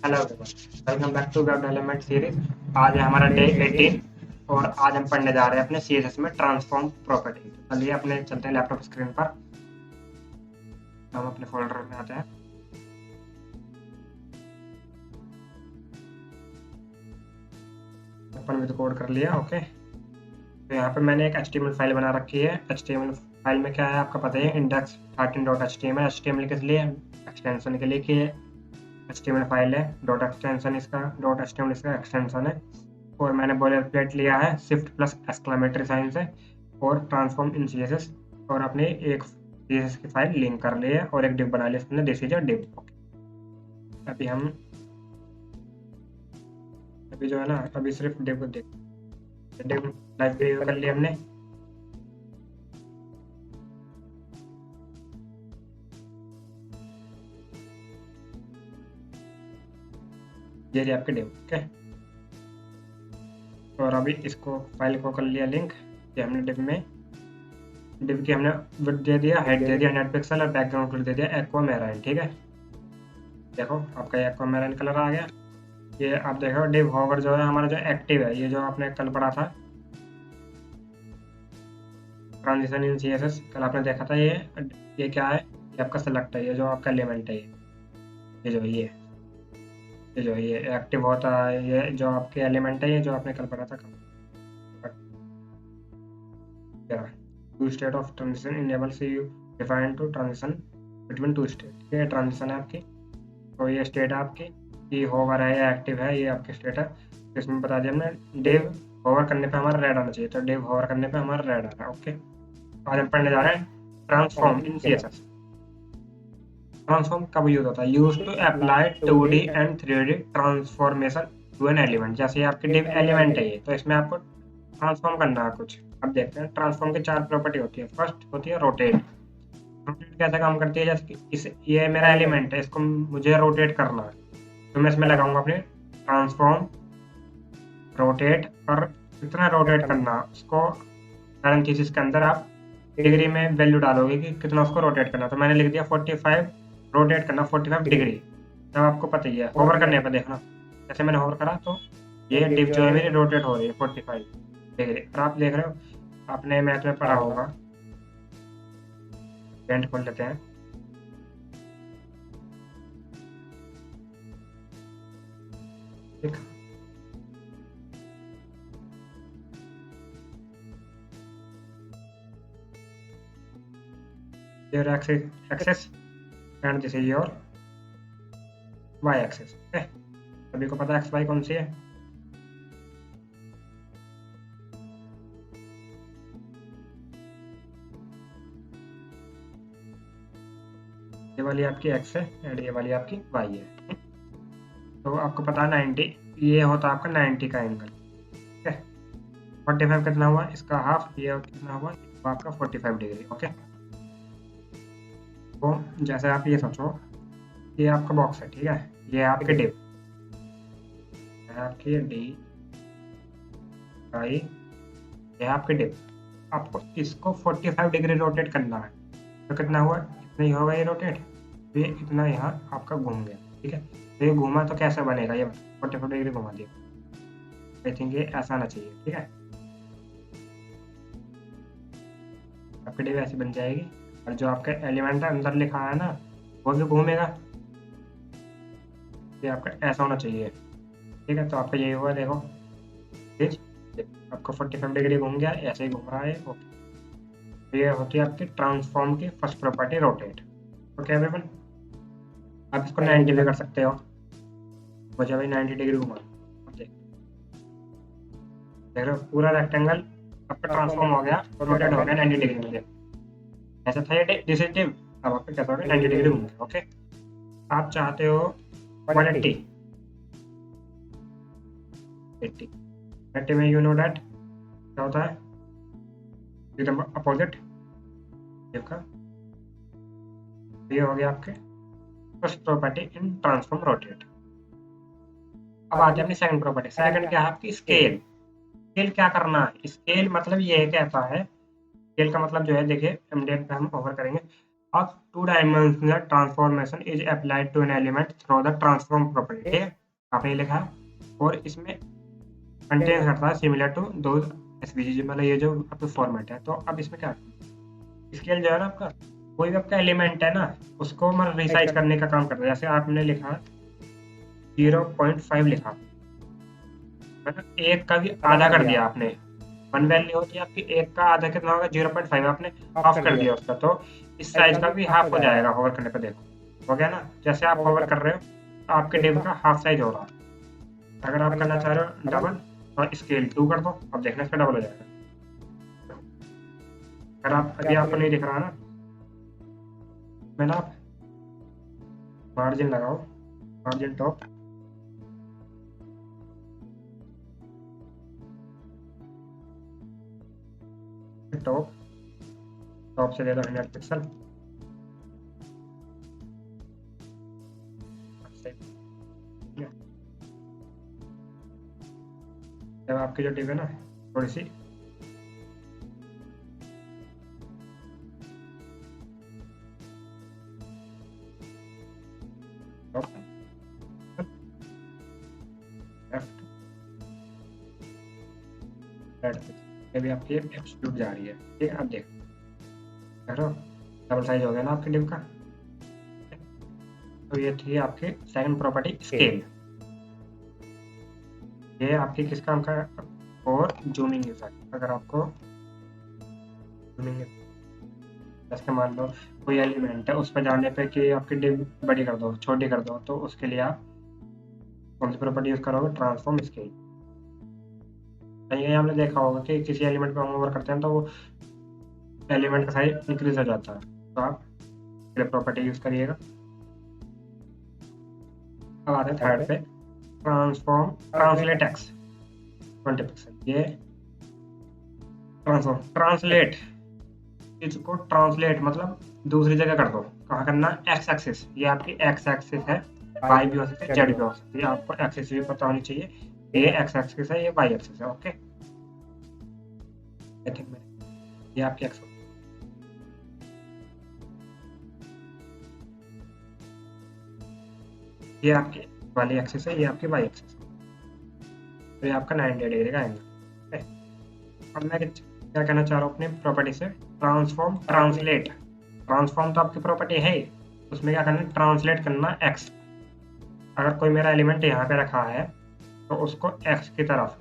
Hello everyone, welcome back to web development series. आज है हमारा डे 18 और आज हम पढ़ने जा रहे हैं अपने सीएसएस में ट्रांसफॉर्म प्रॉपर्टी। तो चलिए अपने चलते हैं लैपटॉप स्क्रीन पर। हम अपने फोल्डर में आते हैं। ओपन विद कोड कर लिया। ओके, तो यहाँ पे मैंने एक HTML फाइल बना रखी है। HTML फाइल में क्या है आपका पता है, index13.html। HTML किस लिए, एक्सटेंशन के लिए कि HTML फाइल है। डॉट एक्सटेंशन इसका, डॉट HTML इसका एक्सटेंशन है। और मैंने बॉयलर प्लेट लिया है शिफ्ट प्लस एक्सक्लेमेटरी साइन से, और ट्रांसफॉर्म इन CSS, और अपने एक CSS की फाइल लिंक कर ली है और एक डिव बना लिया इसमें, दिस इज अ डिव। अभी हम अभी जो है ना, अभी सिर्फ डिव को देख, डिव लाइब्रेरी कर लिया हमने। ये रही आपके डिव। ओके, और अभी इसको फाइल को कर लिया लिंक। ये हमने डिव में, डिव की हमने विड्थ दे दिया, हाइट दे दिया 100 पिक्सल, और बैकग्राउंड कलर दे दिया एक्वा मैराइन। ठीक है, देखो आपका एक्वा मैराइन कलर आ गया। ये आप देखो डिव हॉवर जो है हमारा जो एक्टिव है, ये जो आपने कल पढ़ा था ट्रांजिशन इन CSS, कल आपने देखा था। ये क्या है, ये आपका सेलेक्ट है, ये जो आपका एलिमेंट है, ये जो ये जो ये एक्टिव होता है, ये जो आपके एलिमेंट है, ये जो आपने कल पढ़ा था। Two state of transition enables you define to transition between two state. ये ट्रांजिशन है आपकी, तो ये स्टेट है आपकी, ये होवर है या एक्टिव है, ये आपकी स्टेट है। इसमें बता दिया हमने डिव होवर करने पे हमारा रेड आना चाहिए, तो डिव होवर करने पे हमारा रेड आ रहा है। ओके, आज हम पढ़ने जा रहे हैं ट्रांसफॉर्म इन CSS। ट्रांसफॉर्म कब यूज होता है, use to apply 2D and 3D transformation to an element. जैसे आपकी डिव एलिमेंट है ये, तो इसमें आपको ट्रांसफॉर्म करना है कुछ। अब देखते हैं ट्रांसफॉर्म की 4 प्रॉपर्टी होती है। फर्स्ट होती है रोटेट। रोटेट कैसे काम करती है, जैसे कि ये मेरा एलिमेंट है, इसको मुझे रोटेट करना है, तो मैं इसमें लगाऊंगा अपने ट्रांसफॉर्म रोटेट। और कितना रोटेट करना उसको, पैरेंथेसिस के अंदर आप डिग्री में वैल्यू डालोगे कि कितना उसको रोटेट करना। तो मैंने लिख दिया 45 रोटेट करना, 45 डिग्री। तब आपको पता ही है होवर करने पर देखना, जैसे मैंने होवर करा तो ये डिव जो है मेरी रोटेट हो रही है 45 डिग्री। और आप देख रहे हो, आपने मैथ में पढ़ा होगा, पेंट खोल लेते हैं। ठीक, your axis and this is your y axis। Okay, सभी को पता है XY कौन सी है। ये वाली आपकी x है एंड ये वाली आपकी y है। तो आपको पता है 90, ये होता है आपका 90 का एंगल। ठीक है, 45 कितना हुआ, इसका हाफ, ये कितना हुआ, आपका 45 डिग्री। ओके, तो जैसे आप ये सोचो, ये आपका बॉक्स है, ठीक है, ये आपके डिव आपकी डी आई, ये आपके डिव। आपको इसको 45 डिग्री रोटेट करना है, तो कितना हुआ, इतना ही होगा ये रोटेट। तो ये इतना यहाँ आपका घूम गया। ठीक है, तो ये घूमा तो कैसे बनेगा, ये 45 डिग्री घुमा दिया, आई थिंक ये ऐसा आना चाहिए। ठीक है, आपकी डिव ऐसी बन जाएगी, और जो आपका एलिमेंट है अंदर लिखा है ना, वो भी घूमेगा। ये आपका ऐसा होना चाहिए। ठीक है, तो आपका यही हुआ, देखो आपका 45 डिग्री घूम गया, ऐसे ही घूम रहा है। ओके, तो ये होती है आपकी ट्रांसफॉर्म की first property, rotate. Okay everyone, आप इसको 90 भी कर सकते हो। मुझे भाई 90 डिग्री घुमा, देख रहे हो पूरा रेक्टेंगल आपका ट्रांसफॉर्म हो गया, रोटेट हो गया 90 डिग्री में। ऐसा था ये डिसिटिव, अब आपका कैसा हो गया, 90 डिग्री घूम गया। ओके, आप चाहते हो 180, 80 में यू नो डैट क्या होता है, एकदम अपोजिट का। ये हो गया आपके first property in transform rotate. अब आते हैं अपनी सेकंड प्रॉपर्टी। सेकंड क्या है आपकी, स्केल। स्केल क्या करना है, स्केल मतलब ये कहता है, स्केल का मतलब जो है, देखिए MDF पे हम ओवर करेंगे। of two-dimensional transformation is applied to an element through the transform property। ठीक है, आपने ये लिखा है और इसमें कंटेन करता है सिमिलर टू दो एसवीजी, मतलब ये जो आपका फॉर्मेट है। तो अब इसमें क्या स्केल जो है ना आपका, कोई भी आपका एलिमेंट है ना उसको मतलब रिसाइज करने का काम करता है। जैसे आपने लिखा 0.5 लिखा, मतलब एक का भी आधा कर दिया आपने। वन वैल्यू होती है आपकी, एक का आधा कितना होगा 0.5, आपने हाफ कर दिया उसका, तो इस साइज का भी हाफ हो जाएगा होवर करने पे। देखो हो गया ना, जैसे आप होवर कर रहे हो तो आपके डिव का हाफ साइज हो रहा है। अगर आप करना चाह रहे हो डबल और स्केल 2 कर दो, अब देखना इसका डबल हो जाएगा। अगर आप अभी आपको नहीं दिख रहा ना, मैं ना मार्जिन लगाओ, मार्जिन टॉप, टॉप टॉप से दे दो 100 पिक्सल। जब आपकी जो टिप है ना थोड़ी सी भी आपकी एब्सोल्यूट जा रही है। ठीक है, अब देख रहे हो डबल साइज हो गया ना आपकी डिव का। तो ये थी आपकी सेकंड प्रॉपर्टी स्केल। ये आपकी किस काम का, और जूमिंग इफेक्ट। अगर आपको जूमिंग जैसे मान लो कोई एलिमेंट है उस पर जाने पे कि आपकी डिव बड़ी कर दो, छोटी कर दो, तो उसके लिए आप कौन सी प्रॉपर्टी यूज करोगे, ट्रांसफॉर्म स्केल। ये हमने देखा होगा कि किसी एलिमेंट पे हम ओवर करते हैं तो वो एलिमेंट का साइज इंक्रीज हो जाता है, तो आप प्रॉपर्टी यूज करिएगा। अब आते हैं थर्ड पे, ट्रांसफॉर्म ट्रांसलेट एक्स 20 पिक्सल। ये ट्रांसफॉर्म ट्रांसलेट, इसको ट्रांसलेट मतलब दूसरी जगह कर दो। कहाँ करना, एक्स एक्सिस, ये आपकी एक्स एक्सिस है, वाई भी हो सकती है, जेड भी हो सकती है। आपको एक्सिस भी पता होनी चाहिए, ये एक्स एक्सिस है, ये वाई एक्सिस है। ओके, ये आपकी एक्स, ये आपकी वाली एक्सिस है, ये आपकी वाई एक्सिस है। तो ये आपका 90 डिग्री का एंगल है। अब मैं क्या कहना चाह रहा हूँ अपनी प्रॉपर्टी से, ट्रांसफॉर्म ट्रांसलेट। ट्रांसफॉर्म तो आपकी प्रॉपर्टी है ही, उसमें क्या करना है, ट्रांसलेट करना एक्स। अगर कोई मेरा एलिमेंट यहाँ पे रखा है तो उसको एक्स की तरफ,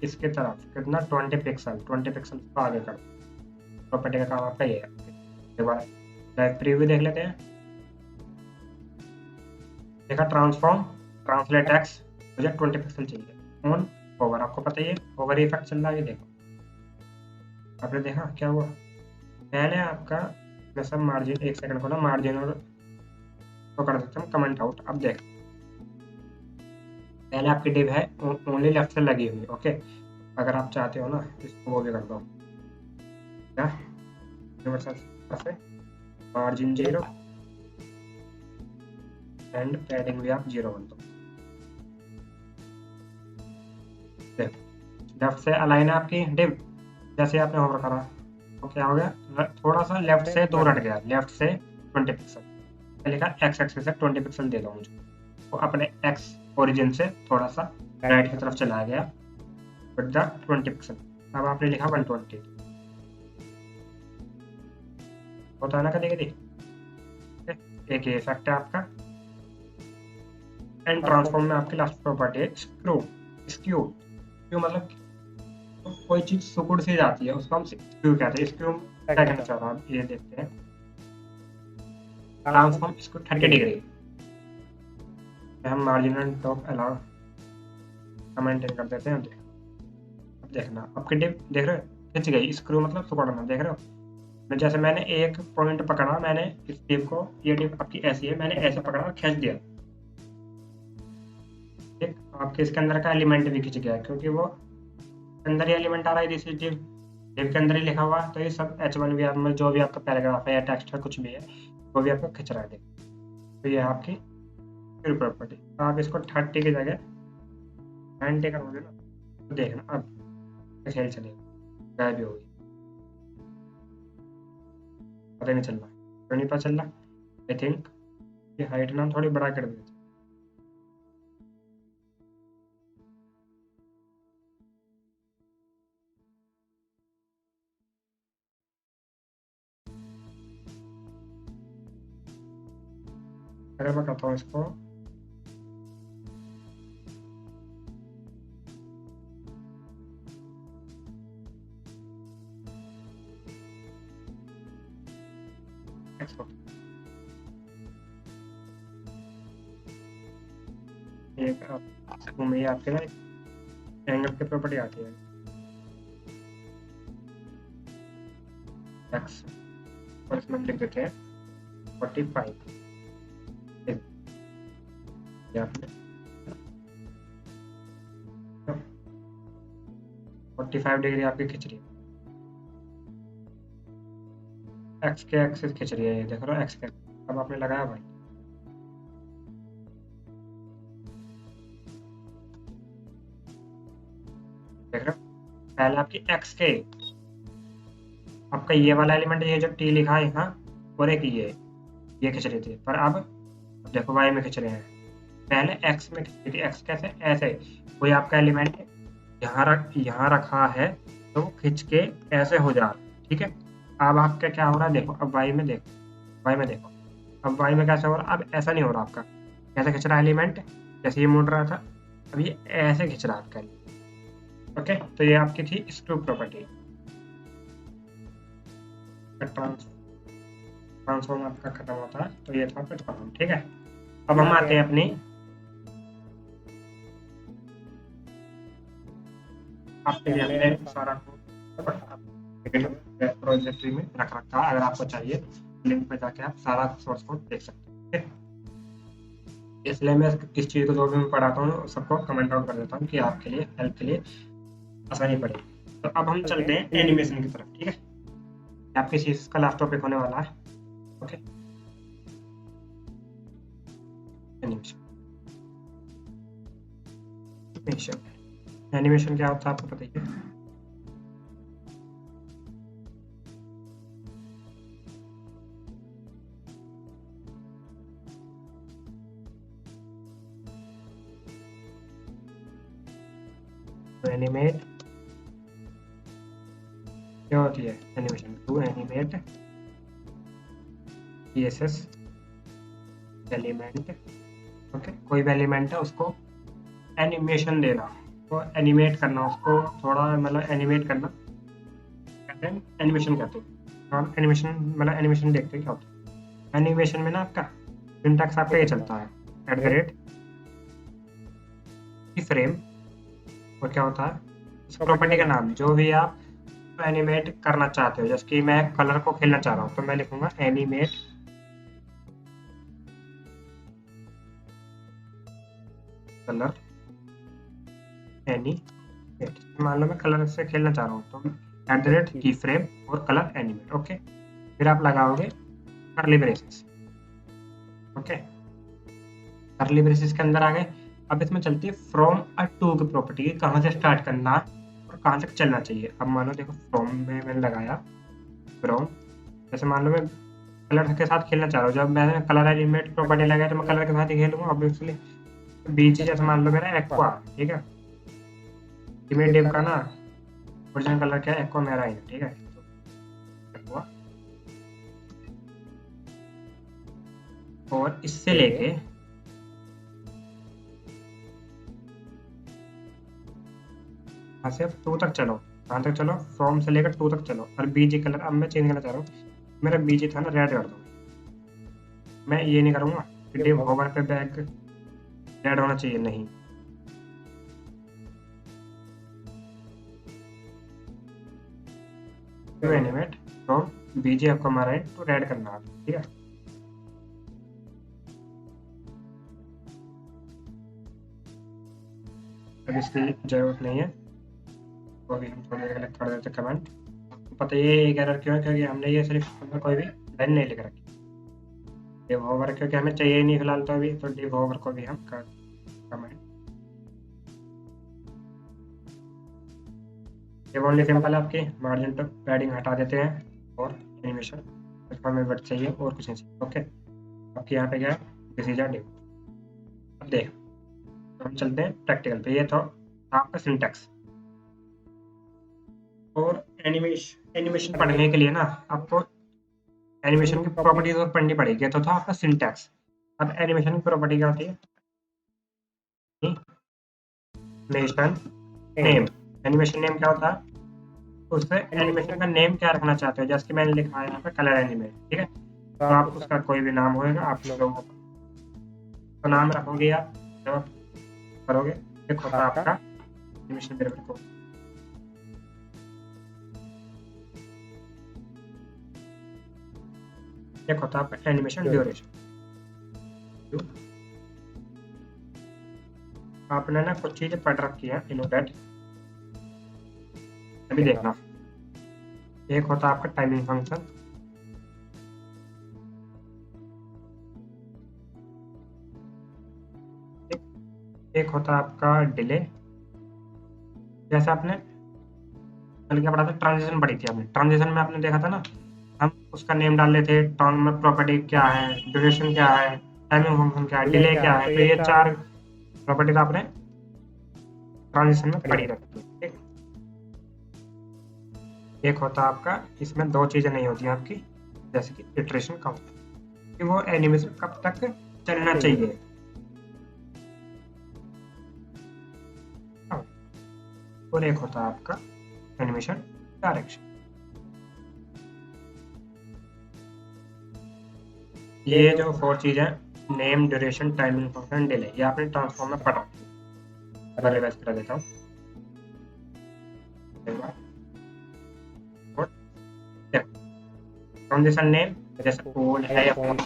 इसकी तरफ कितना 20 पिक्सल, 20 पिक्सल को आगे कर। प्रॉपर्टी का काम आपका ये है। एक बार लाइव प्रीव्यू देख लेते हैं। देखा ट्रांसफॉर्म ट्रांसलेट एक्स, मुझे 20 पिक्सल चाहिए। ऑन ओवर, आपको पता ही है ओवर इफेक्ट चल रहा है। देखो आपने देखा क्या हुआ, पहले आपका मैं सब मार्जिन, एक सेकंड को ना मार्जिन और तो कर देता हूँ कमेंट आउट। अब देख पहले आपकी डिव है ओनली लेफ्ट से लगी हुई। ओके, अगर आप चाहते हो ना इसको वो भी कर दो, क्या से मार्जिन 0 एंड पैडिंग भी आप 0 कर दो। लेफ्ट से अलाइन है आपकी डिव, जैसे आपने होवर करा तो क्या हो गया, थोड़ा सा लेफ्ट से दूर हट गया, लेफ्ट से 20 पिक्सल लिखा, एक्स एक्सिस से 20 पिक्सल दे दो मुझे। तो अपने एक्स ओरिजिन से थोड़ा सा राइट की तरफ चला गया विद द 20 पिक्सल। अब आपने लिखा 120, होता है ना कभी कभी। एक ये इफेक्ट है आपका। एंड ट्रांसफॉर्म में आपकी लास्ट प्रॉपर्टी है स्क्रू। स्क्यू, स्क्यू मतलब कोई चीज सिकुड़ सी जाती है, उसको हम स्क्यू कहते हैं। स्क्यू क्या कहना चाह रहा हूँ, ये देखते हैं। ट्रांसफॉर्म इसको 30 डिग्री, हम मार्जिनल टॉप अलाउ मेंटेन कर देते हैं। अब देखना आपकी डिप देख रहे हो खिंच गई, स्क्रू मतलब सिकुड़ना, देख रहे हो। जैसे मैंने एक पॉइंट पकड़ा, मैंने इस डिप को, ये डिप आपकी ऐसी है, मैंने ऐसे पकड़ा और खींच दिया, ठीक, आपके इसके अंदर का एलिमेंट भी खिंच गया क्योंकि वो अंदर ही एलिमेंट आ रहा है दिस इज डिव, डिव के अंदर ही लिखा हुआ है। तो ये सब H1 भी आप में जो भी आपका पैराग्राफ है या टेक्स्ट है कुछ भी है वो भी आपको खिंच रहा है। तो ये आपकी फिर प्रॉपर्टी। तो आप इसको 30 की जगह 90 करोगे ना, तो देखना अब खेल चलेगा, गायब भी होगी, पता नहीं चल रहा। क्यों नहीं पता चल रहा? आई थिंक ये हाइट ना थोड़ी बड़ा कर देते। अरे मैं कहता हूँ इसको ये आपके ना एंगल की प्रॉपर्टी आती है एक्स, और इसमें हम लिख देते हैं 45। ये आपने 45 डिग्री आपकी खिंच रही है, एक्स के एक्सिस खिंच रही है, ये देख रहे हो एक्स के। अब आपने लगाया भाई, देख रहे हो पहले आपकी एक्स के आपका ये वाला एलिमेंट, ये जो टी लिखा है यहाँ, और एक ये खिंच रही थी, पर अब देखो वाई में खिंच रहे हैं। पहले एक्स में खिंच रही थी, एक्स कैसे, ऐसे कोई आपका एलिमेंट यहाँ रखा है तो खिंच के ऐसे हो जा रहा, ठीक है। अब आपका क्या हो रहा है, देखो अब वाई में देखो, वाई में देखो, अब वाई में कैसे हो रहा, अब ऐसा नहीं हो रहा आपका, कैसे खिंच रहा है एलिमेंट, जैसे ये मुड़ रहा था, अब ये ऐसे खिंच रहा है आपका एलिमेंट। ओके, तो ये आपकी थी स्क्रू प्रॉपर्टी। ट्रांसफॉर्म आपका खत्म होता है, तो ये था आपका ट्रांसफॉर्म, ठीक है। अब हम आते हैं अपनी आपके लिए हमने सारा प्रोजेक्ट में रख रखा है, अगर आपको चाहिए लिंक पे जाके आप सारा सोर्स कोड देख सकते हैं। इसलिए मैं इस चीज़ को जो भी मैं पढ़ाता हूँ सबको कमेंट आउट कर देता हूँ कि आपके लिए हेल्प के लिए आसानी पड़ेगी। तो अब हम चलते हैं एनिमेशन की तरफ, ठीक है। आपके चीज का लास्ट टॉपिक होने वाला है। Okay, animation. एनिमेशन एनिमेशन क्या होता है आपको पता ही है। तो एनिमेट क्या होती है, animation to animate CSS element. Okay, कोई भी एलिमेंट है उसको एनिमेशन देना, तो एनिमेट करना, उसको थोड़ा मतलब एनिमेट करना, कहते हैं एनिमेशन कहते हैं। और एनिमेशन मतलब एनिमेशन देखते हैं क्या होता है। एनिमेशन में ना आपका सिंटैक्स आपका ये चलता है @ की फ्रेम, और क्या होता है उस प्रॉपर्टी का नाम, जो भी आप एनिमेट करना चाहते हो। जैसे कि मैं कलर को खेलना चाह रहा हूँ, तो मैं लिखूंगा एनिमेट कलर एनिमेट। मान लो मैं कलर से खेलना चाह रहा हूँ, तो की फ्रेम और कलर एनिमेट। ओके, फिर आप लगाओगे करली ब्रेसेस। ओके, करली ब्रेसेस के अंदर आ गए। अब इसमें चलती है फ्रॉम अ टू की प्रॉपर्टी, कहाँ से स्टार्ट करना और कहाँ तक चलना चाहिए। अब मान लो देखो फ्रॉम में मैंने लगाया फ्रॉम, जैसे मान लो मैं कलर के साथ खेलना चाह रहा हूँ, जब मैंने कलर एलिमेंट प्रॉपर्टी लगाया तो मैं कलर के साथ ही खेलूंगा ऑब्वियसली। बीच जैसे मान लो मेरा एक्वा, ठीक है, इमेज डिव का ना ओरिजिनल कलर क्या है, एक्वा मेरा ही, ठीक है। एक्वा, और इससे लेके यहाँ से टू तक चलो, कहाँ तक चलो, फ्रॉम से लेकर टू तक चलो, और बीजी कलर अब मैं चेंज करना चाह रहा हूँ, मेरा बीजी था ना रेड कर दो। मैं ये नहीं करूँगा डिव होवर पे बैक रेड होना चाहिए, नहीं। टू एनिमेट फ्रॉम बीजी आपको हमारा है तो रेड करना है, ठीक है। अब इसकी जरूरत नहीं है, तो अभी हम थोड़ी देर कर देते कमेंट। आपको पता है ये एक एरर क्यों है, क्योंकि हमने ये सिर्फ कोई भी लाइन नहीं लिख रखी डिव होवर, क्योंकि हमें चाहिए ही नहीं फिलहाल, तो अभी तो डिव होवर को भी हम कर कमेंट। ये ओनली सिंपल है, आपकी मार्जिन तो पैडिंग हटा देते हैं और एनिमेशन में वर्ड चाहिए और कुछ नहीं चाहिए। ओके, आपके यहाँ पे क्या है, दिस इज अ डिव। अब देख, हम चलते हैं प्रैक्टिकल पे। ये था आपका सिंटैक्स। और एनिमेशन पढ़ने के लिए ना आपको एनिमेशन की प्रॉपर्टीज और पढ़नी पड़ेगी। तो था आपका सिंटैक्स। अब एनिमेशन की प्रॉपर्टी क्या होती है, एनिमेशन नेम। एनिमेशन नेम क्या होता है, उससे एनिमेशन का नेम क्या रखना चाहते हो, जैसे कि मैंने लिखा है यहाँ पे कलर एनिमेट, ठीक है। तो आप उसका कोई भी नाम होगा आप लोगों का तो नाम रखोगे आप जब आप करोगे। एक होता है आपका एनिमेशन वेरिएबल को, एक होता है आपका एनिमेशन ड्यूरेशन। आपने ना कुछ चीजें पढ़ रखी है इनोडेट, अभी देखना। एक होता है आपका टाइमिंग फंक्शन, एक होता है आपका डिले। जैसे आपने कल क्या पढ़ा था, ट्रांजिशन पढ़ी थी आपने। ट्रांजिशन में आपने देखा था ना, हम उसका नेम डाल लेते थे, टाउन में प्रॉपर्टी क्या है, ड्यूरेशन क्या है, टाइमिंग फंक्शन क्या है, डिले क्या है। तो ये 4 प्रॉपर्टीज आपने ट्रांजिशन में पढ़ी रखी है, ठीक। एक होता है आपका, इसमें 2 चीजें नहीं होती आपकी, जैसे कि इटरेशन काउंट, कि वो एनिमेशन कब तक चलना चाहिए। और एक होता है आपका एनिमेशन डायरेक्शन। ये जो 4 चीज है, name, duration, timing function, delay, ये आपने ट्रांसफॉर्म में पढ़ा। रिवाइज करा देता हूँ। ट्रांजिशन नेम जैसे ओल्ड है या फॉन्ट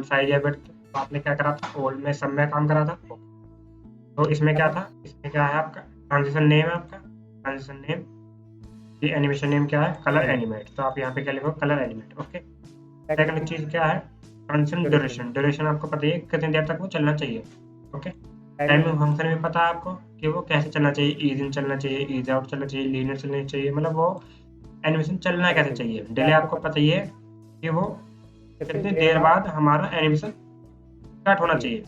साइज है, बट तो आपने क्या करा था, ओल्ड में सब में काम करा था। तो इसमें क्या था, इसमें क्या है आपका ट्रांजिशन नेम है आपका ट्रांजिशन नेम। ये एनिमेशन नेम क्या है, कलर एनिमेट। तो आप यहाँ पे क्या लिखो, कलर एनिमेट। ओके, सेकंड चीज क्या है, ट्रांजिशन ड्यूरेशन। ड्यूरेशन आपको पता है कितनी देर तक वो चलना चाहिए। ओके, टाइमिंग फंक्शन भी पता है आपको कि वो कैसे चलना चाहिए, ईज इन चलना चाहिए, ईज आउट चलना चाहिए, लीनियर चलना चाहिए, मतलब वो एनिमेशन चलना कैसे चाहिए। डिले आपको पता ही है कि वो कितनी देर बाद हमारा एनिमेशन स्टार्ट होना चाहिए।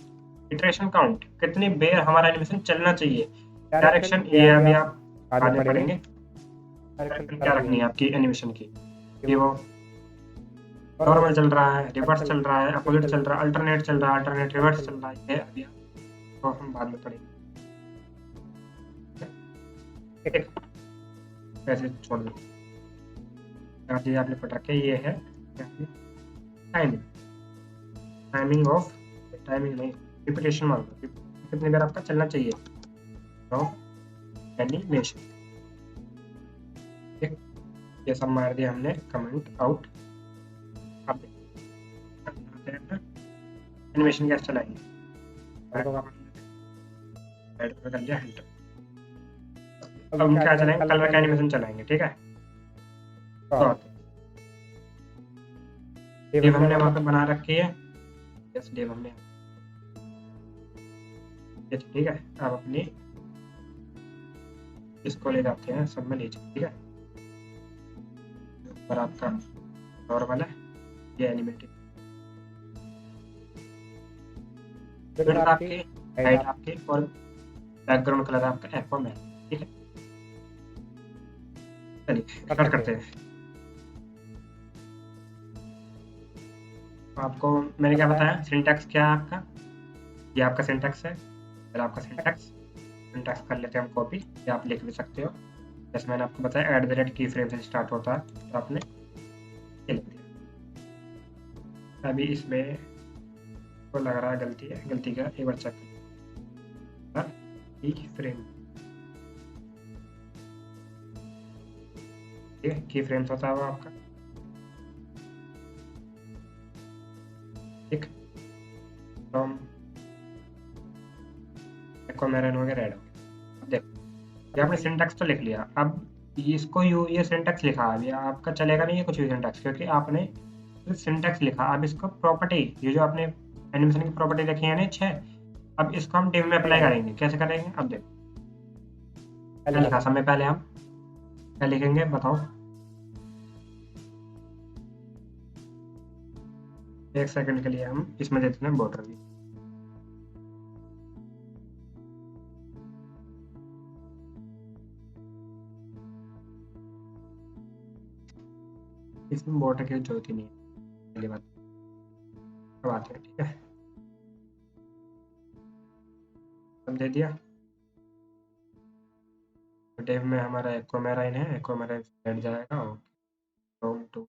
इटरेशन काउंट, कितनी देर हमारा एनिमेशन चलना चाहिए। डायरेक्शन, ये अभी आप आगे पढ़ेंगे। डायरेक्शन क्या रखनी है आपकी एनिमेशन की, कि वो नॉर्मल चल रहा है, रिवर्स चल रहा है, अपोजिट चल रहा है, अल्टरनेट चल रहा है, अल्टरनेट रिवर्स चल रहा है। ये अभी तो हम बाद में पढ़ेंगे। ऐसे छोड़ दो, चार चीज आपने पढ़ रखे। ये है टाइमिंग, टाइमिंग ऑफ, टाइमिंग नहीं, रिपीटेशन मान लो, कितनी देर आपका चलना चाहिए। तो एनिमेशन, ठीक, ये सब मार दिया हमने कमेंट आउट। अब एनिमेशन कैसे चलाएंगे, कर लिया हिंट। अब हम क्या चलाएंगे, कलर का एनिमेशन चलाएंगे, ठीक है। तो डिव हमने वहां पे बना रखी है, यस डिव हमने, ठीक है। अब अपनी इसको ले जाते हैं सब में नीचे, ठीक है। ऊपर आपका नॉर्मल है, ये एनिमेटेड, फिर आपकी हाइट आपकी, और बैकग्राउंड कलर आपका एक्वा में, ठीक है। चलिए स्टार्ट करते हैं। आपको मैंने क्या बताया, सिंटैक्स क्या है आपका, ये आपका सिंटैक्स है। फिर आपका सिंटैक्स कर लेते हैं हम कॉपी, या आप लिख भी सकते हो। जैसे मैंने आपको बताया @ की फ्रेम से स्टार्ट होता है, तो आपने लिख दिया। अभी इसमें को लग रहा है गलती है, गलती का एक बार चेक की फ्रेम, ठीक है। की फ्रेम्स होता है वो आपका, ठीक। तो हम एक्वामेरिन हो गया, रेड हो गया। अब देखो, ये आपने सिंटैक्स तो लिख लिया। अब इसको ये सिंटैक्स लिखा, अभी आपका चलेगा नहीं है कुछ भी सिंटैक्स, क्योंकि आपने सिंटैक्स लिखा। अब इसको प्रॉपर्टी, ये जो आपने एनिमेशन की प्रॉपर्टी लिखी है ना 6, अब इसको हम डिव में अप्लाई करेंगे। कैसे करेंगे, अब देखो क्या लिखा समय पहले, हम क्या लिखेंगे बताओ। 1 सेकंड के लिए हम इसमें देते हैं बॉर्डर भी। इसमें बॉर्डर की जरूरत ही नहीं है, पहली बात। अब आते हैं, ठीक है, अब दे दिया। डेव में हमारा एक्वामेराइन है, एक्वामेराइन बैठ जाएगा। और टू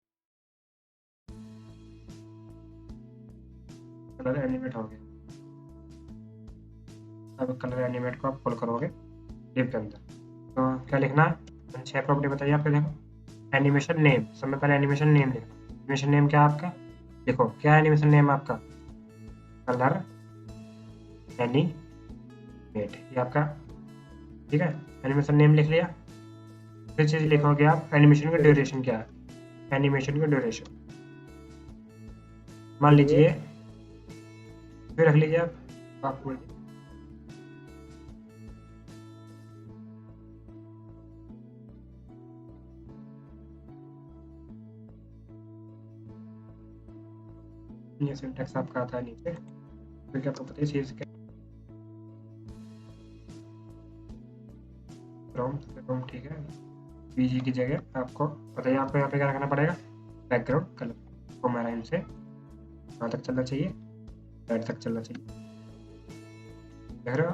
कलर एनिमेट हो गया। अब कलर एनिमेट को आप फुल करोगे डिव के अंदर, तो क्या लिखना है? 6 प्रॉपर्टी बताइए आपको। देखो एनिमेशन नेम, सबसे पहले एनिमेशन नेम लिखना। एनिमेशन नेम क्या है आपका? देखो क्या एनिमेशन नेम आपका? कलर एनिमेट, ये आपका, ठीक है। एनिमेशन नेम लिख लिया। फिर चीज लिखोगे आप एनिमेशन का ड्यूरेशन क्या है। एनिमेशन का ड्यूरेशन मान लीजिए, फिर रख लीजिए आप बोलिए। ये सिंटैक्स आपका आता है नीचे, फिर क्या आपको पता है सीरीज के रोम, ठीक है। बीजी की जगह आपको पता है आपको यहाँ पे क्या रखना पड़ेगा? बैकग्राउंड कलर को मेराइन से कहाँ तक चलना चाहिए? राइट तक चलना चाहिए। देख रहे हो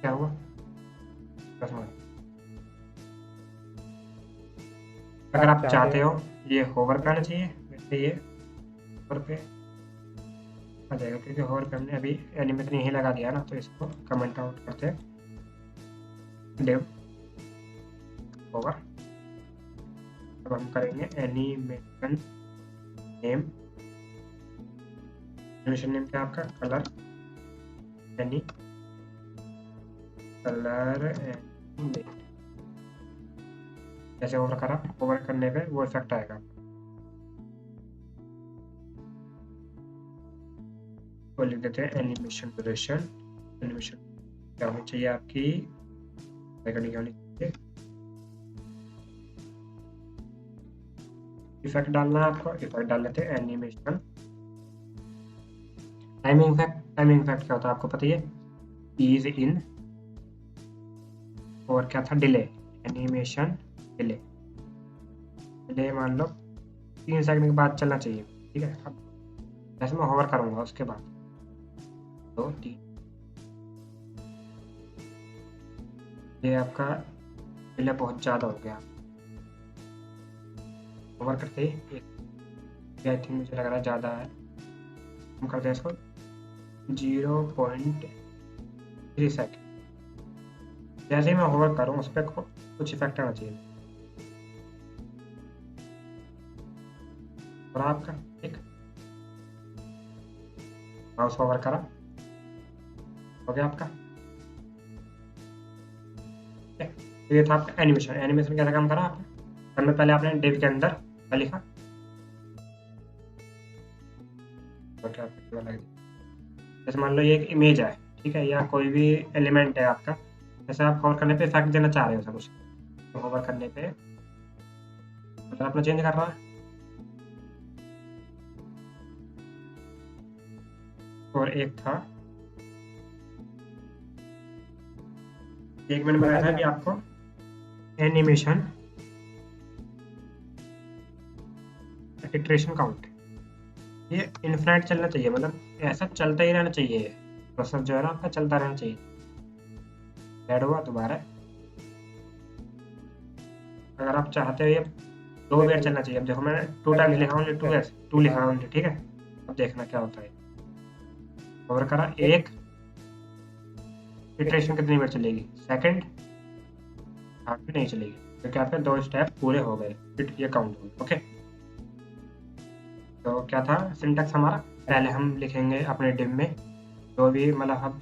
क्या हुआ? बस मान, अगर आप चाहते हो ये होवर पे आना चाहिए, वैसे ये होवर पे आ जाएगा, क्योंकि होवर पे हमने अभी एनिमेशन यही लगा दिया ना, तो इसको कमेंट आउट करते हैं, डेव होवर। अब हम करेंगे एनिमेशन नेम। एनिमेशन नेम क्या आपका? Colour any colour animate. जैसे ओवर करा, ओवर करने पे वो इफेक्ट आएगा। वो लिख देते हैं एनिमेशन ड्यूरेशन। एनिमेशन क्या होनी चाहिए आपकी? सेकंड क्या होनी चाहिए? इफेक्ट डालना है आपको, इफेक्ट डाल लेते हैं animation timing effect. Timing effect क्या होता है आपको पता ही है? इज इन, और क्या था? Delay, animation delay. डिले मान लो 3 सेकंड के बाद चलना चाहिए, ठीक है। अब जैसे मैं होवर करूंगा उसके बाद 2 3, ये आपका डिले बहुत ज़्यादा हो गया। होवर करते ही एक, आई थिंक मुझे लग रहा है ज़्यादा है, हम करते हैं इसको 0.3 सेकंड। जैसे ही मैं होवर करूँ उस पर कुछ इफेक्ट आना चाहिए, और आपका ठीक माउस होवर करा, हो गया आपका। तो ये था आपका एनिमेशन। एनिमेशन कैसा काम करा आपने? सबसे पहले आपने डिव के अंदर क्या लिखा? और क्या लगा? जैसे मान लो ये एक इमेज है, ठीक है, या कोई भी एलिमेंट है आपका, जैसे आप होवर करने पे इफेक्ट देना चाह रहे हो सब कुछ, तो होवर करने पे मतलब अपना चेंज कर रहा है। और एक था, एक मैंने बताया था कि आपको एनिमेशन इटरेशन काउंट, ये इनफिनाइट चलना चाहिए, मतलब ऐसा चलता ही रहना चाहिए, प्रोसेस जो है ना आपका चलता रहना चाहिए। ऐड हुआ दोबारा, अगर आप चाहते हो ये 2 बार चलना चाहिए। अब देखो मैंने 2 टाइम्स लिखा हूँ, 2 लिखा हूँ, ठीक है। अब देखना क्या होता है। ओवर करा, एक इटरेशन कितनी बार चलेगी? सेकंड, हाथ भी नहीं चलेगी, क्योंकि आपके 2 स्टेप पूरे हो गए, फिर ये काउंट हो गए। ओके, तो क्या था सिंटैक्स हमारा? पहले हम लिखेंगे अपने डिव में जो भी, मतलब हम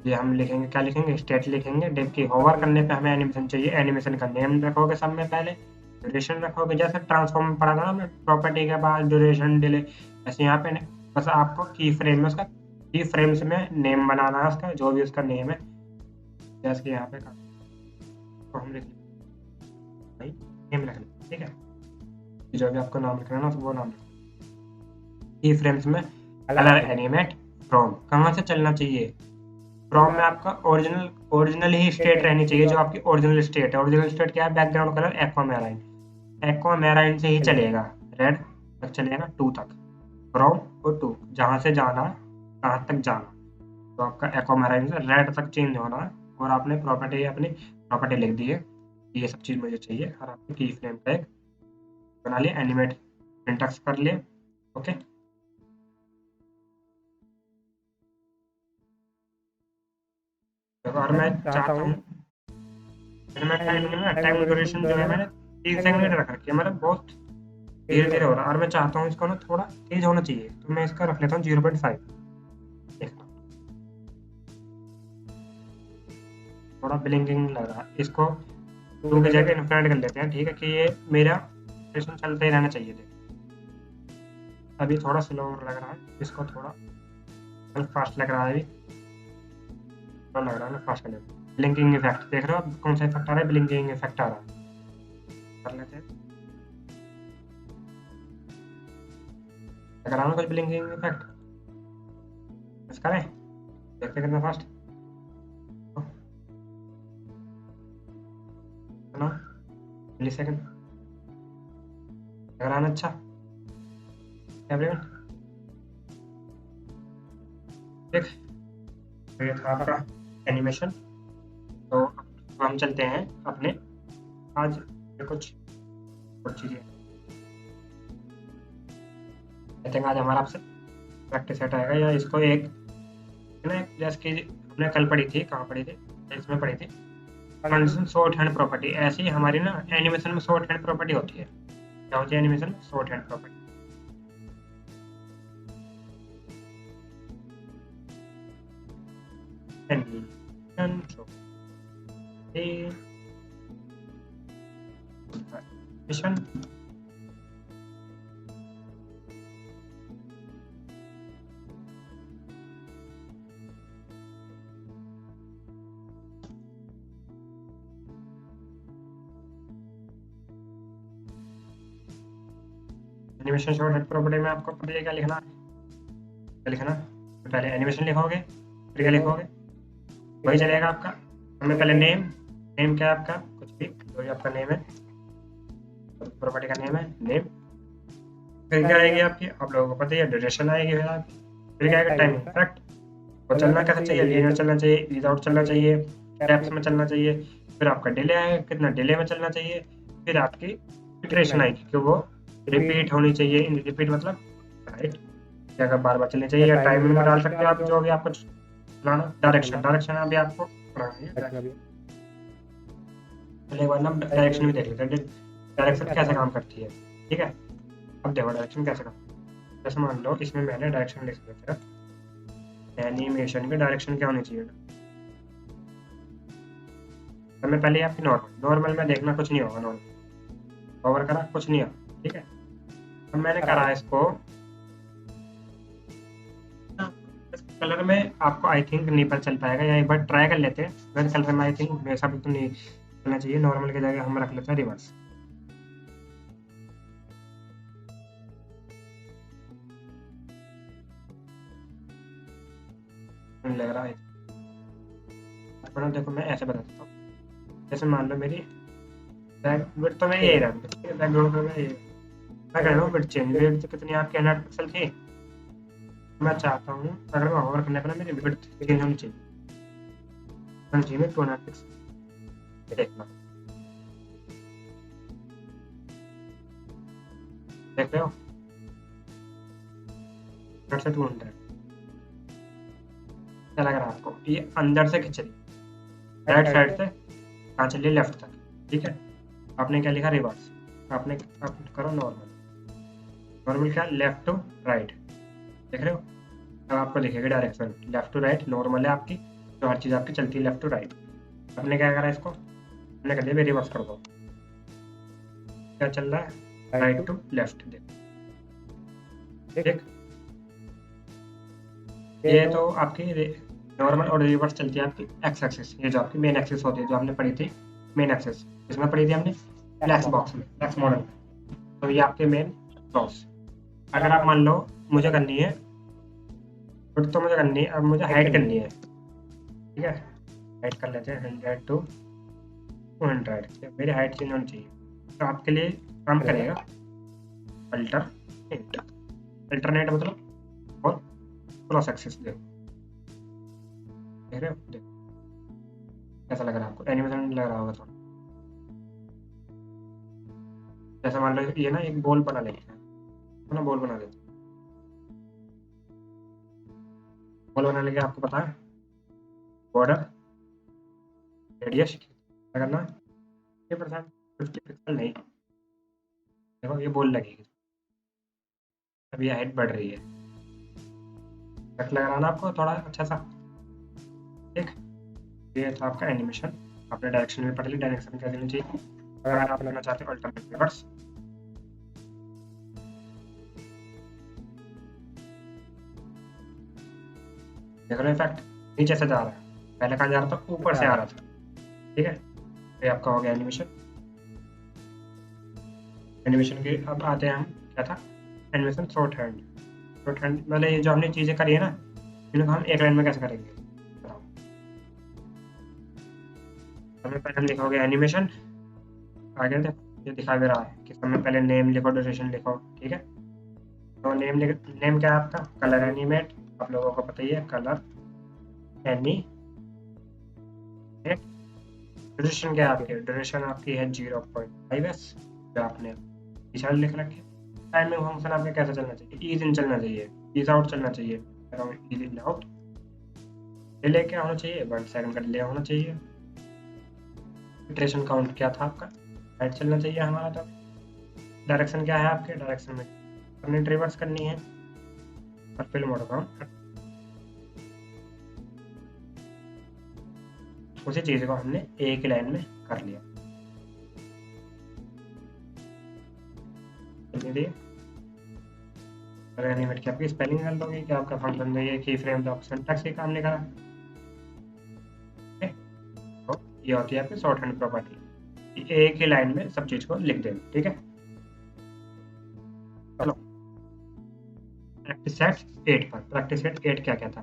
ये हम लिखेंगे, क्या लिखेंगे? स्टेट लिखेंगे। डिव की होवर करने पे हमें एनिमेशन चाहिए, एनिमेशन का नेम रखोगे सब में पहले, ड्यूरेशन रखोगे, जैसे ट्रांसफॉर्म में पढ़ा था ना, प्रॉपर्टी के बाद ड्यूरेशन डिले, ऐसे यहाँ पे बस आपको की फ्रेम में उसका, की फ्रेम्स में नेम बनाना है उसका, जो भी उसका नेम है। जैसे कि यहाँ पे तो हम लिख भाई नेम रख लें, ठीक है, जो भी आपको नाम लिखना है ना, तो वो नाम की फ्रेम्स में कलर एनिमेट फ्रॉम कहाँ से चलना चाहिए? फ्रॉम में आपका ओरिजिनल ही स्टेट रहनी चाहिए, जो आपकी ओरिजिनल स्टेट है। ओरिजिनल स्टेट क्या है? बैकग्राउंड कलर एक्वामेराइन, एक्वामेराइन से ही चलेगा, रेड तक चलेगा 2 तक, फ्रॉम और टू, जहाँ से जाना कहाँ तक जाना, तो आपका एक्वामेराइन से रेड तक चेंज होना है। और आपने प्रॉपर्टी अपनी प्रॉपर्टी लिख दी है, ये सब चीज़ मुझे चाहिए, और आपने की फ्रेम टैग बना लिया, एनिमेट सिंटैक्स कर लिया, ओके। और मैं चाहता हूँ मैं टाइम ड्यूरेशन जो है मैंने 3 सेकंड रख रखी है, मतलब बहुत धीरे धीरे हो रहा है, और मैं चाहता हूँ इसको ना थोड़ा तेज होना चाहिए, तो मैं इसका रख लेता हूँ 0.5। देखना थोड़ा ब्लिंकिंग लग रहा है, इसको 2 की जगह इन्फिनिट कर लेते हैं, ठीक है, कि ये मेरा ड्यूरेशन चलता ही रहना चाहिए। देख अभी थोड़ा स्लो लग रहा है, इसको थोड़ा फास्ट लग रहा है, अभी थोड़ा लग रहा है ना फास्ट करने में। ब्लिंकिंग इफेक्ट देख रहे हो अब कौन सा इफेक्ट आ रहा है? ब्लिंकिंग इफेक्ट आ रहा है, कर लेते हैं। लग रहा है ना कुछ ब्लिंकिंग इफेक्ट? बस करें, देखते हैं कितना फास्ट ना, मिली सेकंड लग रहा है ना। अच्छा एवरीवन, देख तो ये था आपका एनिमेशन। तो अब हम चलते हैं अपने आज कुछ और चीज़ें। आई थिंक आज हमारा आपसे प्रैक्टिस सेट आएगा, या इसको एक ना, जैसे कि हमने कल पढ़ी थी, कहाँ पढ़ी थी, इसमें पढ़ी थी ट्रांजिशन शॉर्ट हैंड प्रॉपर्टी। ऐसी हमारी ना एनिमेशन में शॉर्ट हैंड प्रॉपर्टी होती है। क्या होती है एनिमेशन में? Short hand property. Animation animation short hand property में आपको पता है क्या लिखना है? क्या लिखना? तो पहले एनिमेशन लिखोगे, फिर क्या लिखोगे? वही चलेगा आपका। हमें पहले नेम, नेम क्या है आपका? कुछ भी जो भी आपका नेम है, प्रॉपर्टी का नेम है नेम। फिर क्या आएगी आपकी? आप लोगों को पता ही है, ड्यूरेशन आएगी फिर आपकी। फिर क्या आएगा? Time effect. और चलना कैसे चाहिए? लीनियर चलना चाहिए, विदाउट चलना चाहिए, स्टेप्स में चलना चाहिए। फिर आपका डिले आएगा, कितना डिले में चलना चाहिए। फिर आपकी इटरेशन आएगी कि वो रिपीट होनी चाहिए। रिपीट मतलब राइट, कि अगर बार बार चलनी चाहिए, या टाइम में डाल सकते हो आप जो भी आपको चलाना। डायरेक्शन, डायरेक्शन अभी आपको पढ़ाना है। चलिए एक बार ना डायरेक्शन भी देख लेते हैं, डायरेक्शन कैसे काम करती है, ठीक है। अब देखो डायरेक्शन कैसे काम, जैसे मान लो इसमें मैंने डायरेक्शन लिख दिया, एनिमेशन की डायरेक्शन क्या होनी चाहिए। हमें पहले आपकी नॉर्मल, नॉर्मल में देखना कुछ नहीं होगा, नॉर्मल ओवर करा कुछ नहीं होगा, ठीक है। अब मैंने करा इसको कलर में, आपको आई थिंक नहीं पता चल पाएगा, या एक बार ट्राई कर लेते हैं। वैसे कलर में आई थिंक वैसा भी तो नहीं करना चाहिए, नॉर्मल की जगह हम रख लेते हैं रिवर्स। लग रहा है पर देखो मैं ऐसे बता देता हूँ, जैसे मान लो मेरी बैक तो मैं यही रहा, बैकग्राउंड में ये मैं कह रहा हूँ विड्थ चेंज, विड्थ कितनी आपकी 100 पिक्सल थी। मैं चाहता हूँ अगर मैं होवर करने पर मेरी विड्थ चेंज होनी चाहिए, होनी चाहिए 200 पिक्सल। देखना, देख रहे हो, फिर से 200 क्या लग रहा है आपको? ये अंदर से खिंच रही, राइट साइड से कहाँ चलिए लेफ्ट तक, ठीक है। आपने क्या लिखा? रिवर्स। आपने आप करो नॉर्मल, नॉर्मल क्या? लेफ्ट टू राइट, देख रहे हो। अब आपको दिखेगा direction left to right, normal है आपकी, तो हर चीज़ आपकी चलती है लेफ्ट टू राइट। आपने क्या करा इसको? हमने कर दिया रिवर्स कर दो, क्या चल रहा है? राइट टू लेफ्ट, देख ये तो आपकी नॉर्मल और रिवर्स चलती है आपकी एक्स एक्सिस, ये जो आपकी मेन एक्सिस होती है, जो आपने पढ़ी थी मेन एक्सिस, इसमें पढ़ी थी हमने फ्लैक्स बॉक्स में, फ्लैक्स मॉडल में। तो ये आपके मेन बॉक्स। अगर आप मान लो मुझे करनी है तो मुझे करनी है, अब मुझे हाइट करनी है। ठीक है, हाइट कर लेते हैं 100 to 200। मेरी हाइट चेंज होनी चाहिए, तो आपके लिए काम करेगा अल्टरनेट। अल्टरनेट मतलब और क्रॉस एक्सिस। देखो, देख रहे हो? देखो कैसा लग रहा है आपको, एनिमेशन लग रहा होगा थोड़ा। जैसे मान लो ये ना एक बॉल बना लेते हैं, है ना, बॉल बना लेते हैं। बॉल बनाने के आपको पता है बॉर्डर रेडियस क्या करना, 50%, 50 पिक्सल नहीं। देखो ये बॉल लगेगी, अब ये हाइट बढ़ रही है, कट लग रहा है ना आपको थोड़ा अच्छा सा। ठीक, ये था आपका एनिमेशन। आपने डायरेक्शन भी पढ़ ली, डायरेक्शन क्या देनी चाहिए अगर आप करना चाहते हो अल्टरनेट रिवर्स। देख रहे हो इफेक्ट नीचे से जा रहा है, पहले कहाँ जा रहा था, ऊपर से आ रहा था। ठीक है, ये आपका हो गया एनिमेशन। एनिमेशन के अब आते हैं हम, क्या था animation short hand. Short hand मतलब ये जो हमने चीज़ें करी है ना, इनको हम एक लाइन में कैसे करेंगे बताओ। सबसे पहले हम लिखोगे एनिमेशन, आगे देखो ये दिखा दे रहा है कि सबसे पहले नेम लिखो, ड्यूरेशन लिखो। ठीक है, तो नेम क्या है आपका, कलर एनिमेट। आप लोगों को पता ही है कलर एनिमेट। ड्यूरेशन क्या है आपकी, ड्यूरेशन आपकी है 0.5s, जो आपने पिछाड़ी लिख रखी है। टाइमिंग फंक्शन आपका कैसे चलना चाहिए, ईज इन चलना चाहिए, ईज आउट चलना चाहिए, ईज इन आउट। डिले क्या होना चाहिए, 1 सेकंड का डिले होना चाहिए। इटरेशन काउंट क्या था आपका, राइट चलना चाहिए हमारा। तो डायरेक्शन क्या है आपके, डायरेक्शन में अपनी रिवर्स करनी है और फिर मोड काउंट। उसी चीज़ को हमने एक ही लाइन में कर लिया। अगर एनिमेट की आपकी स्पेलिंग कर दोगे कि आपका फंक्शन में ये की फ्रेम, तो आपका सिंटैक्स ही काम नहीं करा। तो ये होती है आपकी शॉर्ट हैंड प्रॉपर्टी, एक ही लाइन में सब चीज को लिख देना। ठीक है, चलो प्रैक्टिस सेट 8 पर। प्रैक्टिस सेट 8 क्या क्या था,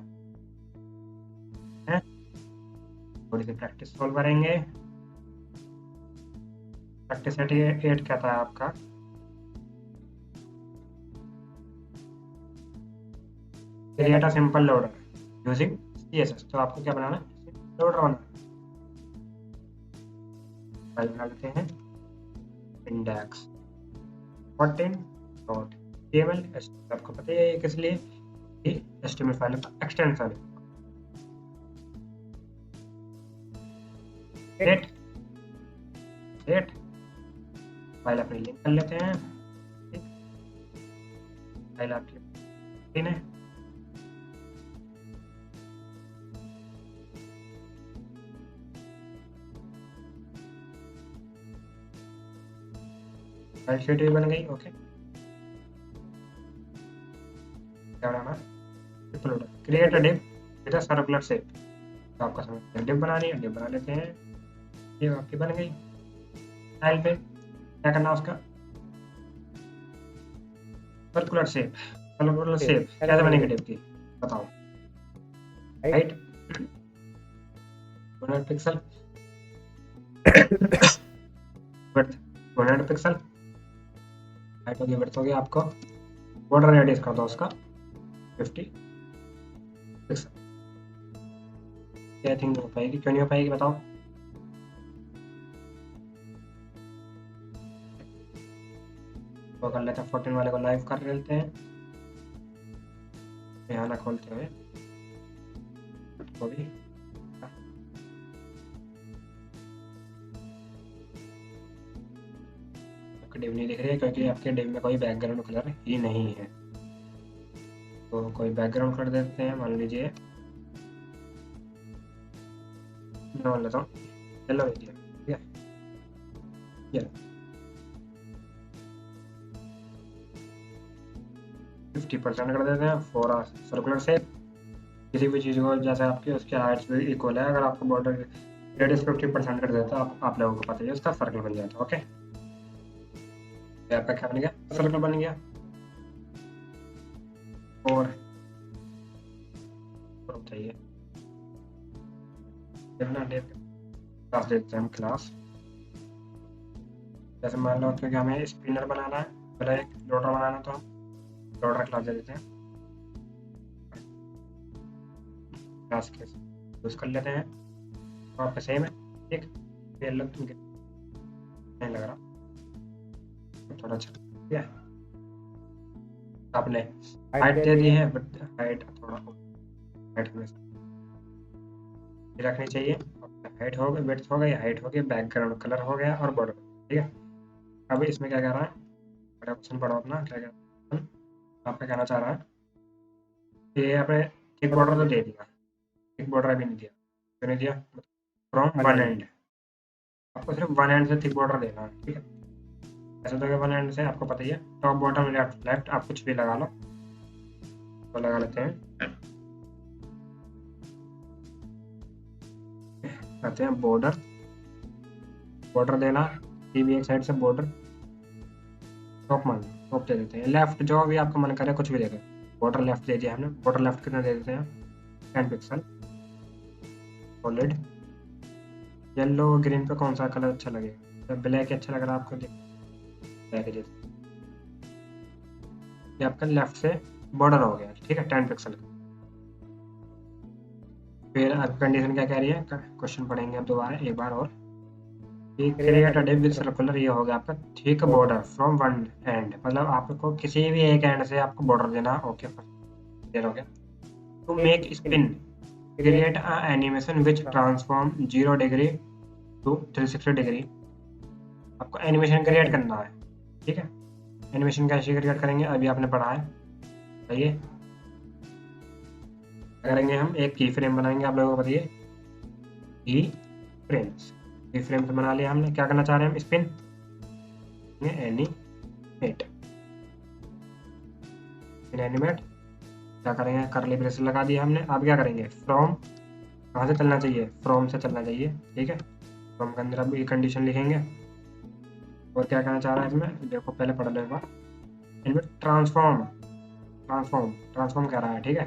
है थोड़ी सी प्रैक्टिस सॉल्व करेंगे। प्रैक्टिस सेट 8 क्या था आपका, create a simple loader using CSS। तो आपको क्या बनाना है, लोडर बनाना। फाइल बना लेते हैं इंडेक्स 14.html। आपको पता है ये किस लिए, ये HTML फाइल का एक्सटेंशन है। सेट फाइल अपनी लिंक कर लेते हैं। ठीक, फाइल आपकी है, फाइल शीट भी बन गई। ओके, क्या बनाना, create a div with a circular shape. तो आपका समझ डिव बनानी है, डिव बना लेते हैं। ये आपकी बन गई। फाइल पे क्या करना उसका, सर्कुलर शेप। सर्कुलर शेप कैसे बनेगी डिव की बताओ, height 100 pixel, width 100 pixel, height होगी, विड्थ होगी आपको, बॉर्डर रेडियस कर दो उसका 50 पिक्सल। क्या थिंक हो पाएगी, क्यों नहीं हो पाएगी बताओ। तो कर लेते हैं 14 वाले को लाइव कर लेते हैं, यहाँ ना खोलते हुए तो भी आपकी डिव नहीं दिख रही है क्योंकि आपके डिव में कोई बैकग्राउंड कलर ही नहीं है। तो कोई बैकग्राउंड कलर देते हैं, मान लीजिए मैं मान लेता हूँ येलो एरिया। ठीक है, ये 50% कर देते हैं फॉर आ सर्कुलर शेप। किसी भी चीज़ को जैसे आपकी उसके हाइट्स भी इक्वल है, अगर आपको बॉर्डर रेडियस 50% कर देता है, आप लोगों को पता है उसका सर्कल बन जाता है। ओके, ये आपका क्या बन गया, सर्कल बन गया। और चाहिए क्लास देते हैं हम क्लास। जैसे मान लो क्योंकि हमें स्पिनर बनाना है, पहले एक लोडर बनाना, तो हम लोडर क्लास दे देते हैं। क्लास के यूज कर लेते हैं, वहाँ पे सेम है। ठीक, ये लग नहीं लग रहा थोड़ा अच्छा। ठीक है, आपने हाइट दे दी है, बट हाइट थोड़ा हाइट रखनी चाहिए। हाइट हो गई, विड्थ हो गई, हाइट हो गई, बैकग्राउंड कलर हो गया और बॉर्डर। ठीक है, अब इसमें क्या कर रहा है, बड़ा क्वेश्चन पढ़ो अपना, क्या क्या आप पे कहना चाह रहा है। ये आपने थिक बॉर्डर तो दे दिया, थिक बॉर्डर अभी नहीं दिया, क्यों नहीं दिया? फ्रॉम वन एंड, आपको सिर्फ वन एंड से थिक बॉर्डर देना है। ठीक है, ऐसे तो वन एंड से आपको पता ही है, टॉप बॉटम लेफ्ट लेफ्ट आप कुछ भी लगा लो, तो लगा लेते हैं। आते हैं बॉर्डर, बॉर्डर देना, ये भी एक साइड से बॉर्डर, टॉप मान टॉप दे देते हैं, लेफ्ट जो भी आपका मन करे कुछ भी दे दो। बॉर्डर लेफ्ट दे दिया हमने, बॉर्डर लेफ्ट कितना दे देते हैं 10 पिक्सल। सॉलिड येलो ग्रीन पे कौन सा कलर अच्छा लगेगा? ब्लैक अच्छा लग रहा है आपको, ब्लैक दे, ये आपका लेफ्ट से बॉर्डर हो गया। ठीक है, 10 पिक्सल का। फिर अब कंडीशन क्या कह रही है, क्वेश्चन पढ़ेंगे अब दोबारा एक बार और। Create a div with circular, ये हो गया आपका thick border from one and, मतलब आपको किसी भी एक एंड से आपको बॉर्डर देना। ओके, क्लियर हो गया। To make spin create a animation which transform 0 degree to 360 degree, आपको एनिमेशन क्रिएट करना है। ठीक है, एनिमेशन कैसे क्रिएट करेंगे अभी आपने पढ़ा है, बताइए। करेंगे हम एक की फ्रेम बनाएंगे, आप लोगों को बताइए। की फ्रेम्स, की फ्रेम्स बना लिया हमने। क्या करना चाह रहे हैं हम, स्पिन एनिमेट, एनिमेट क्या करेंगे, करली ब्रेसेस लगा दिया हमने। अब क्या करेंगे, फ्रॉम कहाँ से चलना चाहिए, फ्रॉम से चलना चाहिए। ठीक है, फ्रॉम के अंदर अब ये कंडीशन लिखेंगे। और क्या कहना चाह रहा है इसमें, देखो पहले पढ़ लो एक बार। इनमें ट्रांसफॉर्म, ट्रांसफॉर्म ट्रांसफॉर्म कह रहा है। ठीक है,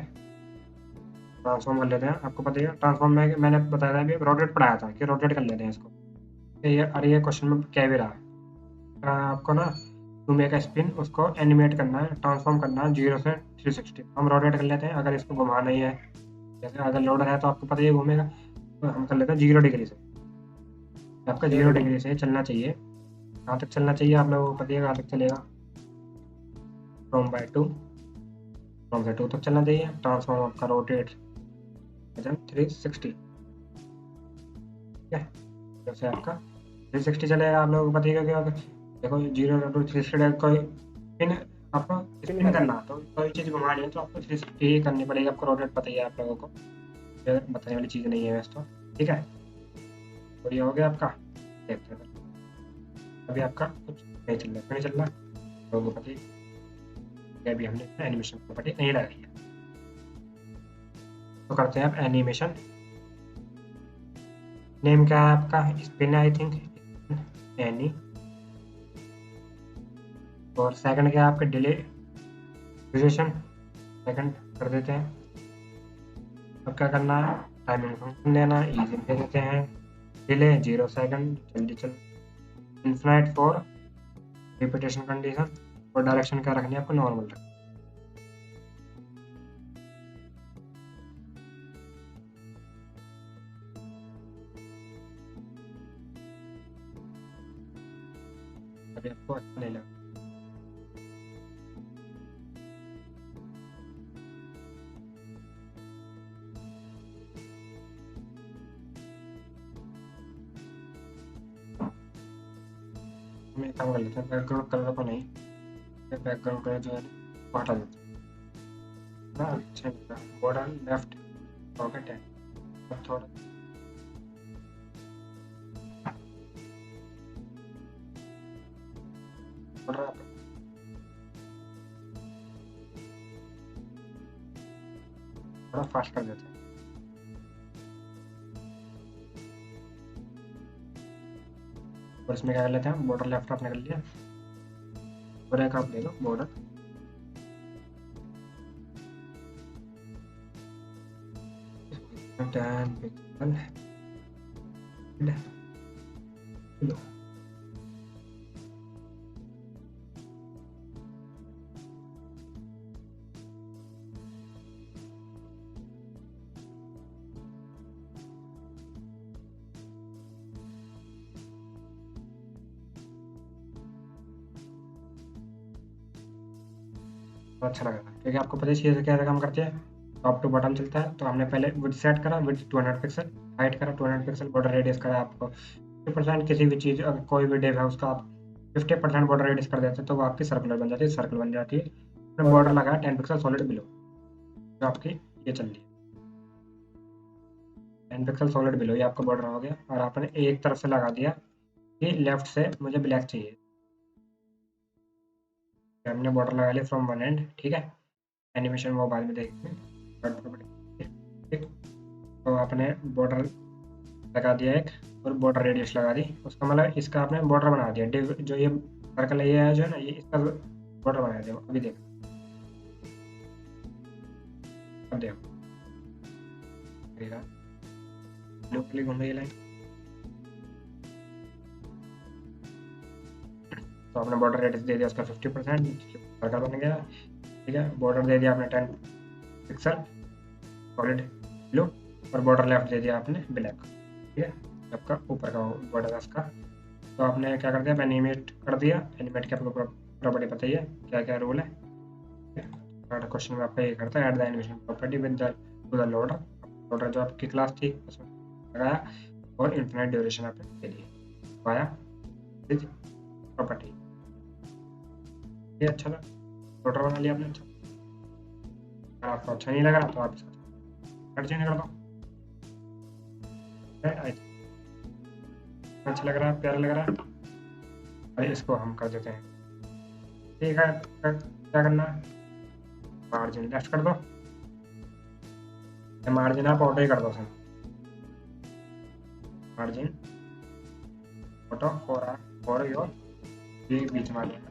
ट्रांसफॉर्म कर लेते हैं। आपको पता है ट्रांसफॉर्म में मैंने बताया था अभी, रोटेट पढ़ाया था कि रोटेट कर लेते हैं इसको। ये अरे ये क्वेश्चन में कह भी रहा है आपको ना, टू मेक स्पिन, उसको एनिमेट करना है, ट्रांसफॉर्म करना है 0 से 360। हम रोटेट कर लेते हैं, अगर इसको घुमाना ही है, जैसे अगर लोडर है तो आपको पता ही घूमेगा, तो हम कर लेते हैं 0 डिग्री से। आपका 0 डिग्री से चलना चाहिए। कहाँ तक चलना चाहिए आप लोगों को पता है कहाँ तक चलेगा, फ्रॉम बाय टू, फ्रॉम से 2 तक चलना चाहिए। ट्रांसफॉर्म आपका रोटेट 360। ठीक है, जैसे आपका 360 चलेगा, आप लोगों को पता ही है कि देखो 0 टू 360 कोई पिन आपको स्पिन करना, तो कोई चीज़ घुमानी है तो आपको 360 ही करनी पड़ेगी। आपको रोटेट पता ही है आप लोगों को, ये बताने वाली चीज़ नहीं है वैसे तो। ठीक है, और ये हो गया आपका, देखते हैं अभी आपका कुछ नहीं चल रहा, क्यों नहीं चल रहा, लोगों को पता ही है, अभी हमने एनिमेशन प्रॉपर्टी नहीं लगाई है। तो करते हैं आप एनिमेशन, नेम क्या है आपका, स्पिन आई थिंक, एनी, और सेकंड क्या है आपका, डिले ड्यूरेशन, सेकंड कर देते हैं। अब क्या करना है, टाइमिंग फंक्शन देना है, इजी दे देते हैं, डिले 0 सेकंड, जल्दी चल, इन्फिनाइट फॉर रिपीटेशन कंडीशन, और डायरेक्शन क्या रखनी है आपको, नॉर्मल रखना। अभी आपको अच्छा नहीं लगा, हम एक काम कर लेते हैं, बैकग्राउंड कलर को नहीं, बैकग्राउंड कलर जो है वो हटा देते हैं ना, अच्छा नहीं लगा। बॉर्डर लेफ्ट पॉकेट है, अब थोड़ा बॉर्डर थोड़ा फास्ट कर देते हैं। और इसमें क्या कर लेते हैं, बॉर्डर लेफ्ट आपने कर लिया, और एक आप ले लो बॉर्डर 10 पिक्सल लो। तो अच्छा लगा क्योंकि आपको पता है चीज़ कैसे काम करती है। टॉप टू बॉटम चलता है, तो हमने पहले विड्थ सेट करा, विड्थ 200 पिक्सल, हाइट करा 200 पिक्सल, बॉर्डर रेडियस करा आपको 50%। किसी भी चीज़ अगर कोई भी डिव है उसका आप 50% बॉर्डर रेडियस कर देते हैं तो वो आपकी सर्कुलर बन जाती है, सर्कल बन जाती है। हमने बॉर्डर लगाया 10 पिक्सल सॉलिड बिलो, जो आपकी ये चल रही है 10 पिक्सल सॉलिड बिलो, ये आपका बॉर्डर हो गया। और आपने एक तरफ से लगा दिया कि लेफ्ट से मुझे ब्लैक चाहिए, हमने बॉर्डर लगा लिया फ्रॉम वन एंड। ठीक है, एनिमेशन वो बाद में देखेंगे। ठीक, तो आपने बॉर्डर लगा दिया एक, और बॉर्डर रेडियस लगा दी, उसका मतलब इसका आपने बॉर्डर बना दिया। डिव जो ये सर्कल ये है जो है ना, ये इसका बॉर्डर बना दिया। अभी देखो, अब देखो ब्लू क्लिक घूम रही है लाइन। तो आपने बॉर्डर रेडियस दे दिया उसका 50%, सर्कल बन गया। ठीक है, बॉर्डर दे दिया आपने 10 पिक्सल सॉलिड ब्लू, और बॉर्डर लेफ्ट दे दिया आपने ब्लैक। ठीक है, आपका ऊपर का बॉर्डर है उसका। तो आपने क्या कर दिया, एनिमेट कर दिया। एनिमेट की आपको प्रॉपर्टी पता ही है क्या क्या रूल है। क्वेश्चन में आपका ये करता है, add the animation property with the two the loader. Loader जो आपकी क्लास थी उसमें लगाया, और इन्फिनिट ड्यूरेशन आपने दे दी, आया विद प्रॉपर्टी। ये अच्छा था, लोडर बना लिया आपने। अच्छा, अगर आपको अच्छा नहीं लगा तो आप इसका चेंज कर दो। अच्छा लग रहा है, प्यारा लग रहा है, और इसको हम कर देते हैं। ठीक है, क्या करना है, मार्जिन लेफ्ट कर दो, मार्जिन आप ऑटो ही कर दो sir, margin auto for your, ये बीच में आ जाएगा।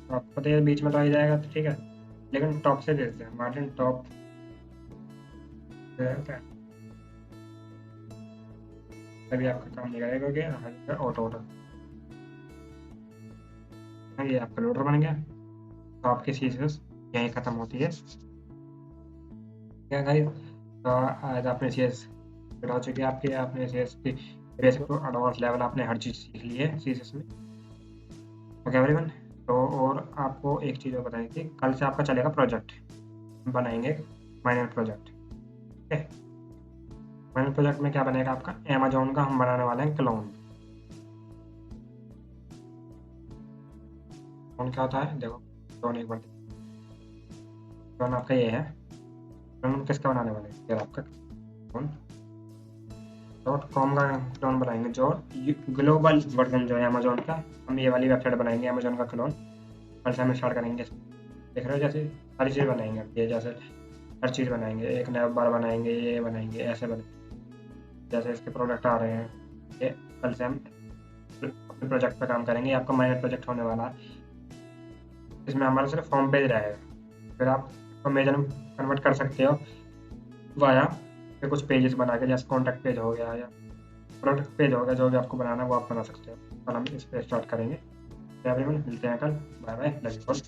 तो आपको पता है बीच में तो आ ही जाएगा, तो ठीक है, लेकिन टॉप से दे देते हैं, मार्जिन टॉप तभी आपका काम नहीं करेगा, क्योंकि ऑटो ऑटो। ये आपका लोडर बन गया। तो आपकी सीरीज यहीं ख़त्म होती है। क्या गाइस, तो आज आपने सीरीज हो चुकी है आपकी, आपने सीरीज की बेसिक टू एडवांस लेवल आपने हर चीज़ सीख ली है सीरीज में। ओके एवरीवन, तो और आपको एक चीज़ और बताई थी, कल से आपका चलेगा प्रोजेक्ट, बनाएंगे माइनर प्रोजेक्ट। ठीक है, माइनर प्रोजेक्ट में क्या बनेगा आपका, अमेजोन का हम बनाने वाले हैं क्लोन। क्लोन क्या होता है, देखो क्लोन एक बार, क्लोन आपका ये है। क्लोन किसका बनाने वाले हैं, आपका क्लोन .com का क्लोन बनाएंगे, जो ग्लोबल वर्जन जो है अमेजोन का। हम ये वाली वेबसाइट बनाएंगे अमेजोन का क्लोन, कल से हम स्टार्ट करेंगे। देख रहे हो, जैसे सारी चीज़ बनाएंगे, ये जैसे हर चीज़ बनाएंगे, एक नैव बार बनाएंगे, ये बनाएंगे, ऐसे बनाएंगे, जैसे इसके प्रोडक्ट आ रहे हैं। ये कल से हम अपने प्रोजेक्ट पे काम करेंगे। आपका माइनर प्रोजेक्ट होने वाला है, इसमें हमारा सिर्फ फॉर्म पेज रहेगा, फिर आप मेजर में कन्वर्ट कर सकते हो वाया फिर कुछ पेजेस बना के, जैसे कॉन्टैक्ट पेज हो गया या प्रोडक्ट पेज हो गया, जो भी आपको बनाना है वो आप बना सकते हो। कल हम इस पर स्टार्ट करेंगे। एवरीवन, मिलते हैं कल, bye bye, love you all.